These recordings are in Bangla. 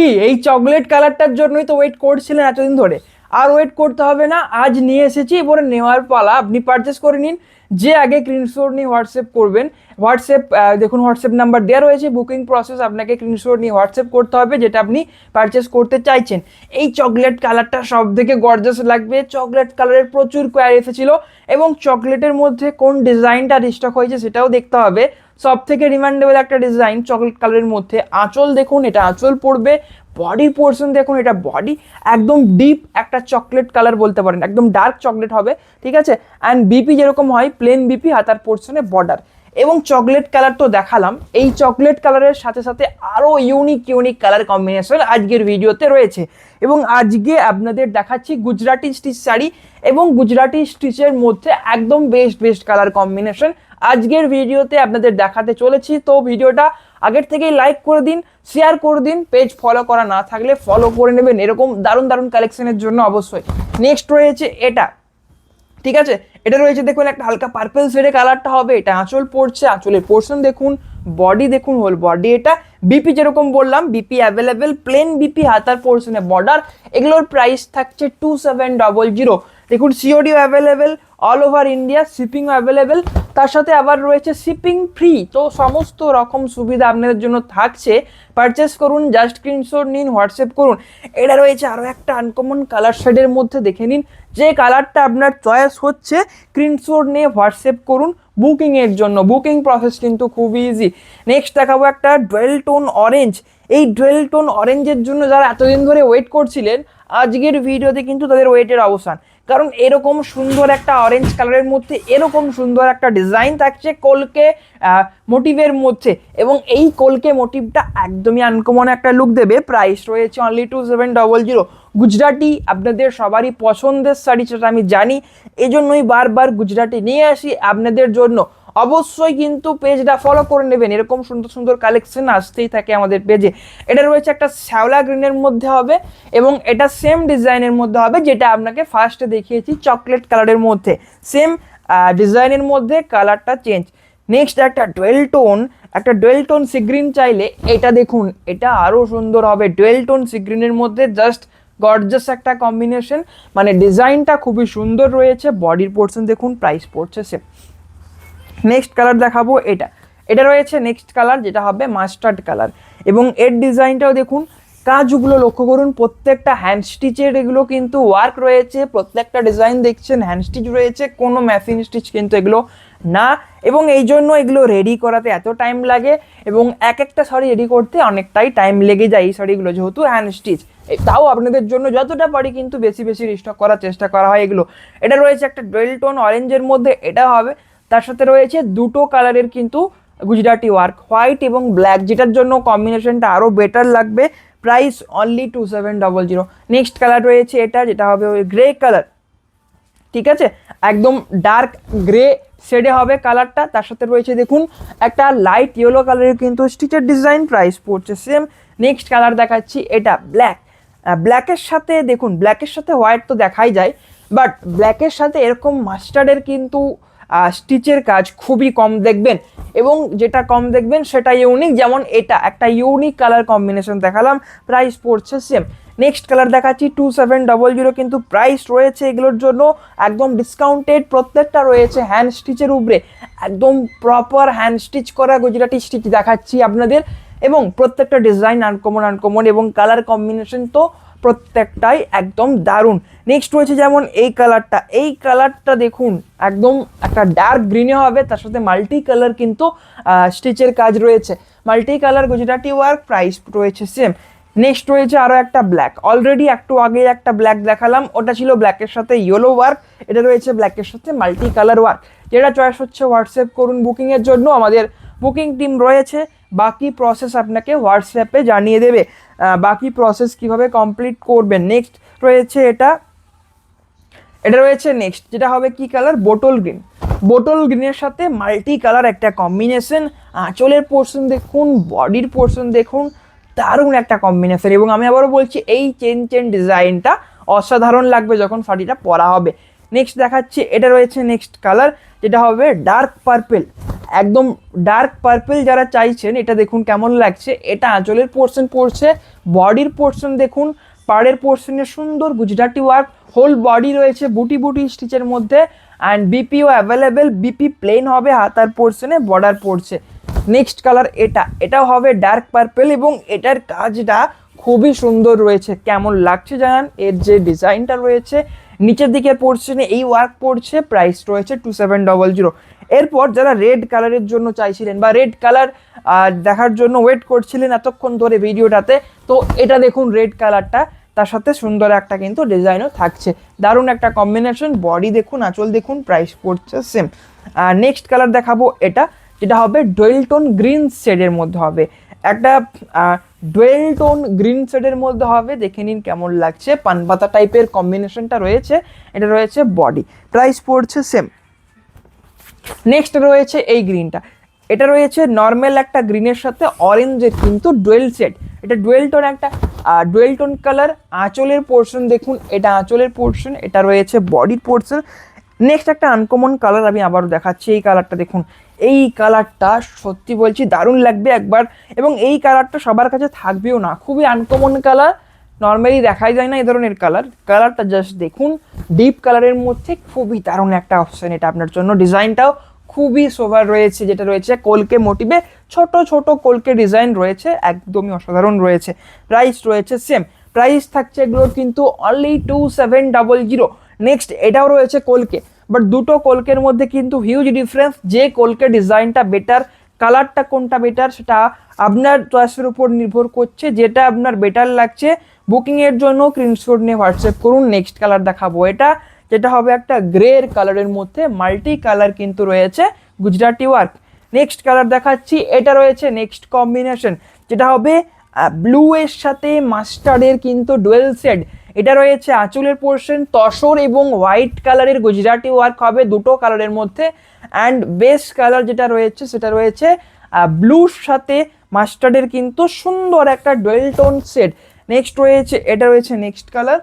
কি এই চকলেট কালারটার জন্যই তো ওয়েট করছিলেন এতদিন ধরে। আর ওয়েট করতে হবে না, আজ নিয়ে এসেছি, এবারে নেওয়ার পালা। আপনি পারচেস করে নিন। যে আগে স্ক্রিনশট নিয়ে হোয়াটসঅ্যাপ করবেন, হোয়াটসঅ্যাপ দেখুন হোয়াটসঅ্যাপ নাম্বার দেওয়া রয়েছে। বুকিং প্রসেস আপনাকে স্ক্রিনশট নিয়ে হোয়াটসঅ্যাপ করতে হবে যেটা আপনি পারচেস করতে চাইছেন। এই চকলেট কালারটা সব থেকে গর্জাস লাগবে। চকলেট কালারের প্রচুর কোয়ারি এসেছিল এবং চকলেটের মধ্যে কোন ডিজাইনটা রিস্টক হয়েছে সেটাও দেখতে হবে। সব থেকে রিমান্ডেবল একটা ডিজাইন চকলেট কালারের মধ্যে। আঁচল দেখুন, এটা আঁচল পড়বে। বডি পোর্শন দেখুন, এটা বডি একদম ডিপ একটা চকলেট কালার বলতে পারেন, একদম ডার্ক চকলেট হবে, ঠিক আছে। অ্যান্ড বিপি যেরকম হয় প্লেন বিপি, হাতার পোর্শনে বর্ডার এবং চকলেট কালার তো দেখালাম। এই চকলেট কালারের সাথে সাথে আরও ইউনিক কালার কম্বিনেশন আজকের ভিডিওতে রয়েছে। এবং আজকে আপনাদের দেখাচ্ছি গুজরাটি স্টিচ শাড়ি এবং গুজরাটি স্টিচের মধ্যে একদম বেস্ট কালার কম্বিনেশন আজকের ভিডিওতে আপনাদের দেখাতে চলেছি। তো ভিডিওটা আগের থেকেই লাইক করে দিন, শেয়ার করে দিন। পেজ ফলো করা না থাকলে ফলো করে নেবেন এরকম দারুণ কালেকশনের জন্য অবশ্যই। নেক্সট রয়েছে এটা, ঠিক আছে। এটা রয়েছে দেখুন একটা হালকা পার্পল শেডে কালারটা হবে। এটা আঁচল পড়ছে, আঁচলের পোর্শন দেখুন, বডি দেখুন, হোল বডি। এটা বিপি যেরকম বললাম বিপি অ্যাভেলেবেল, প্লেন বিপি, হাতার পোর্শনে বর্ডার। এগুলোর প্রাইস থাকছে 2700। দেখুন সিওডিও অ্যাভেলেবেল, অল ওভার ইন্ডিয়া, শিপিংও অ্যাভেলেবেল। তার সাথে আবার রয়েছে শিপিং ফ্রি। তো সমস্ত রকম সুবিধা আপনাদের জন্য থাকছে। পারচেস করুন, জাস্ট স্ক্রিনশট নিন, হোয়াটসঅ্যাপ করুন। এটা রয়েছে আরও একটা আনকমন কালার শেডের মধ্যে, দেখে নিন। যে কালারটা আপনার চয়েস হচ্ছে স্ক্রিনশট নিয়ে হোয়াটসঅ্যাপ করুন বুকিংয়ের জন্য। বুকিং প্রসেস কিন্তু খুবই ইজি। নেক্সট দেখাবো একটা ডুয়েল টোন অরেঞ্জ। এই ডুয়েল টোন অরেঞ্জের জন্য যারা এতদিন ধরে ওয়েট করছিলেন, আজকের ভিডিওতে কিন্তু তাদের ওয়েটের অবসান। কারণ এরকম সুন্দর একটা অরেঞ্জ কালারের মধ্যে এরকম সুন্দর একটা ডিজাইন থাকছে কলকে মোটিভের মধ্যে, এবং এই কলকে মোটিভটা একদমই আনকমন একটা লুক দেবে। প্রাইস রয়েছে অনলি 2700। গুজরাটি আপনাদের সবারই পছন্দের শাড়ি, সেটা আমি জানি, এজন্যই বারবার গুজরাটি নিয়ে আসি আপনাদের জন্য। অবশ্যই কিন্তু পেজটা ফলো করে নেবেন, এরকম সুন্দর কালেকশন আসতেই থাকে আমাদের পেজে। এটা রয়েছে একটা শ্যাওলা গ্রিনের মধ্যে হবে এবং এটা সেম ডিজাইনের মধ্যে হবে যেটা আপনাকে ফার্স্টে দেখিয়েছি চকলেট কালারের মধ্যে। সেম ডিজাইনের মধ্যে কালারটা চেঞ্জ। নেক্সট একটা ডুয়েল টোন সি গ্রিন চাইলে এটা দেখুন, এটা আরও সুন্দর হবে। ডুয়েল টোন সি গ্রিনের মধ্যে জাস্ট গর্জাস একটা কম্বিনেশন, মানে ডিজাইনটা খুবই সুন্দর রয়েছে। বডির পোর্শন দেখুন, প্রাইস পড়ছে সেম। নেক্সট কালার দেখাবো এটা রয়েছে নেক্সট কালার যেটা হবে মাস্টার্ড কালার, এবং এর ডিজাইনটাও দেখুন। কাজগুলো লক্ষ্য করুন, প্রত্যেকটা হ্যান্ড স্টিচের এগুলো কিন্তু ওয়ার্ক রয়েছে। প্রত্যেকটা ডিজাইন দেখছেন হ্যান্ড স্টিচ রয়েছে, কোনো মেশিন স্টিচ কিন্তু এগুলো না। এবং এই জন্য এগুলো রেডি করাতে এত টাইম লাগে, এবং এক একটা শাড়ি রেডি করতে অনেকটাই টাইম লেগে যায় এই শাড়িগুলো যেহেতু হ্যান্ড স্টিচ। তাও আপনাদের জন্য যতটা পারি কিন্তু বেশি রিস্টক করার চেষ্টা করা হয় এগুলো। এটা রয়েছে একটা ডুয়েল টোন অরেঞ্জের মধ্যে, এটা হবে। তার সাথে রয়েছে দুটো কালারের কিন্তু গুজরাটি ওয়ার্ক, হোয়াইট এবং ব্ল্যাক, যেটার জন্য কম্বিনেশনটা আরও বেটার লাগবে। Price only 2700। নেক্সট কালার রয়েছে এটা, যেটা হবে ওই গ্রে কালার, ঠিক আছে। একদম ডার্ক গ্রে শেডে হবে কালারটা। তার সাথে রয়েছে দেখুন একটা লাইট ইয়েলো কালারের কিন্তু স্টিচের ডিজাইন, প্রাইস পড়ছে সেম। নেক্সট কালার দেখাচ্ছি এটা ব্ল্যাকের সাথে দেখুন, ব্ল্যাকের সাথে হোয়াইট তো দেখাই যায়, বাট ব্ল্যাকের সাথে এরকম মাস্টার্ডের কিন্তু স্টিচের কাজ খুবই কম দেখবেন, এবং যেটা কম দেখবেন সেটা ইউনিক। যেমন এটা একটা ইউনিক কালার কম্বিনেশন দেখালাম, প্রাইস পড়ছে সেম। নেক্সট কালার দেখাচ্ছি 2700, কিন্তু প্রাইস রয়েছে এগুলোর জন্য একদম ডিসকাউন্টেড। প্রত্যেকটা রয়েছে হ্যান্ড স্টিচের উপরে, একদম প্রপার হ্যান্ড স্টিচ করা গুজরাটি স্টিচ দেখাচ্ছি আপনাদের, এবং প্রত্যেকটা ডিজাইন আনকমন এবং কালার কম্বিনেশন তো প্রত্যেকটাই একদম দারুণ। নেক্সট রয়েছে যেমন এই কালারটা দেখুন, একদম একটা ডার্ক গ্রিনে হবে, তার সাথে মাল্টি কালার কিন্তু স্টিচের কাজ রয়েছে, multi colour Gujarati work, price রয়েছে সেম। নেক্সট রয়েছে আরও একটা ব্ল্যাক, অলরেডি একটু আগে একটা ব্ল্যাক দেখালাম, ওটা ছিল ব্ল্যাকের সাথে ইয়েলো ওয়ার্ক। এটা রয়েছে ব্ল্যাকের সাথে মাল্টি কালার ওয়ার্ক। যেটা চয়েস হচ্ছে হোয়াটসঅ্যাপ করুন বুকিংয়ের জন্য, আমাদের বুকিং টিম রয়েছে। বাকি প্রসেস আপনাকে হোয়াটসঅ্যাপে জানিয়ে দেবে, বাকি প্রসেস কিভাবে কমপ্লিট করবেন। নেক্সট রয়েছে এটা রয়েছে নেক্সট, যেটা হবে কি কালার, বোটল গ্রিনের সাথে মাল্টি কালার একটা কম্বিনেশন। আঁচলের পোর্শন দেখুন, বডির পোর্শন দেখুন, দারুণ একটা কম্বিনেশন। এবং আমি আবারও বলছি এই চেন ডিজাইনটা অসাধারণ লাগবে যখন শাড়িটা পরা হবে। নেক্সট দেখাচ্ছি, এটা রয়েছে নেক্সট কালার, যেটা হবে ডার্ক পার্পেল, একদম ডার্ক পার্পেল যারা চাইছেন। এটা দেখুন কেমন লাগছে, এটা আঁচলের পোর্শন পড়ছে, বডির পোর্শন দেখুন, পাড়ের পোর্শনে সুন্দর গুজরাটি ওয়ার্ক, হোল বডি রয়েছে বুটি বুটি স্টিচের মধ্যে, অ্যান্ড বিপিও অ্যাভেলেবেল, বিপি প্লেন হবে, হাতার পোর্শনে বর্ডার পড়ছে। নেক্সট কালার এটাও হবে ডার্ক পার্পেল, এবং এটার কাজটা খুবই সুন্দর রয়েছে, কেমন লাগছে জানান। এর যে ডিজাইনটা রয়েছে নিচের দিকের পোর্শনে এই ওয়ার্ক পড়ছে, প্রাইস রয়েছে 2700। এরপর যারা রেড কালারের জন্য চাইছিলেন বা রেড কালার দেখার জন্য ওয়েট করছিলেন এতক্ষণ ধরে ভিডিওটাতে, তো এটা দেখুন রেড কালারটা, তার সাথে সুন্দর একটা কিন্তু ডিজাইনও থাকছে, দারুণ একটা কম্বিনেশন। বডি দেখুন, আঁচল দেখুন, প্রাইস পড়ছে সেম। নেক্সট কালার দেখাবো এটা, যেটা হবে ডুয়েল টোন গ্রিন শেডের মধ্যে হবে, একটা ডুয়েল টোন গ্রিন শেডের মধ্যে হবে, দেখে নিন কেমন লাগছে, পানপাতা টাইপের কম্বিনেশনটা রয়েছে, এটা রয়েছে বডি, প্রাইস পড়ছে সেম। নেক্সট রয়েছে এই গ্রিনটা, এটা রয়েছে নর্মাল একটা গ্রিনের সাথে অরেঞ্জের কিন্তু ডুয়েল শেড, এটা ডুয়েল টোন একটা ডুয়েল টোন কালার। আঁচলের পোর্শন দেখুন, এটা আঁচলের পোর্শন, এটা রয়েছে বডির পোর্শন। নেক্সট একটা আনকমন কালার আমি আবারও দেখাচ্ছি, এই কালারটা দেখুন, এই কালারটা সত্যি বলছি দারুণ লাগবে একবার, এবং এই কালারটা সবার কাছে থাকবেও না, খুবই আনকমন কালার, নর্মালি দেখাই যায় না এই ধরনের কালার। কালারটা জাস্ট দেখুন, ডিপ কালারের মধ্যে খুবই দারুণ একটা অপশন এটা আপনার জন্য। ডিজাইনটাও খুবই সোভার রয়েছে, যেটা রয়েছে কলকে মোটিভে ছোট ছোট কলকে ডিজাইন রয়েছে, একদমই অসাধারণ রয়েছে। প্রাইস রয়েছে সেম, প্রাইস থাকছে এগুলোর কিন্তু অনলি 2700। নেক্সট এটাও রয়েছে কলকে, বাট দুটো কলকের মধ্যে কিন্তু হিউজ ডিফারেন্স, যে কলকে ডিজাইনটা বেটার, কালারটা কোনটা বেটার সেটা আপনার চয়েসের উপর নির্ভর করছে, যেটা আপনার বেটার লাগছে বুকিংয়ের জন্য স্ক্রিনশট নিয়ে হোয়াটসঅ্যাপ করুন। নেক্সট কালার দেখাবো এটা, যেটা হবে একটা গ্রের কালারের মধ্যে মাল্টি কালার কিন্তু রয়েছে গুজরাটি ওয়ার্ক। নেক্সট কালার দেখাচ্ছি, এটা রয়েছে নেক্সট কম্বিনেশন, যেটা হবে ব্লু এর সাথে মাস্টার্ডের কিন্তু ডুয়েল শেড, এটা রয়েছে আঁচলের পোর্শন, তসর এবং হোয়াইট কালারের গুজরাটি ওয়ার্ক হবে দুটো কালারের মধ্যে, অ্যান্ড বেস্ট কালার যেটা রয়েছে সেটা রয়েছে ব্লুর সাথে মাস্টার্ডের কিন্তু সুন্দর একটা ডুয়েল টোন শেড। নেক্সট রয়েছে এটা রয়েছে নেক্সট কালার।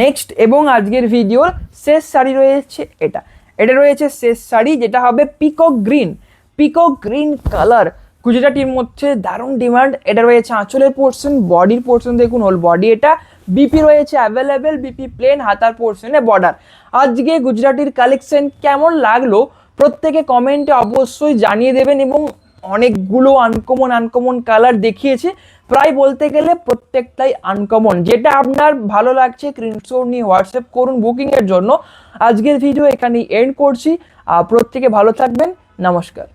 নেক্সট এবং আজকের ভিডিওর শেষ শাড়ি রয়েছে এটা, এটা রয়েছে শেষ শাড়ি, যেটা হবে পিকক গ্রিন কালার, গুজরাটির মধ্যে দারুণ ডিমান্ড। এটা রয়েছে আঁচলের পোর্শন, বডির পোর্শন দেখুন, হোল বডি, এটা বিপি রয়েছে অ্যাভেলেবেল, বিপি প্লেন, হাতার পোর্শনে বর্ডার। আজকে গুজরাটির কালেকশন কেমন লাগলো প্রত্যেকে কমেন্টে অবশ্যই জানিয়ে দেবেন, এবং অনেকগুলো আনকমন কালার দেখিয়েছে, প্রায় বলতে গেলে প্রত্যেকটাই আনকমন, যেটা আপনার ভালো লাগছে স্ক্রিনশট নিয়ে হোয়াটসঅ্যাপ করুন বুকিংয়ের জন্য। আজকের ভিডিও এখানেই এন্ড করছি, প্রত্যেকে ভালো থাকবেন, নমস্কার।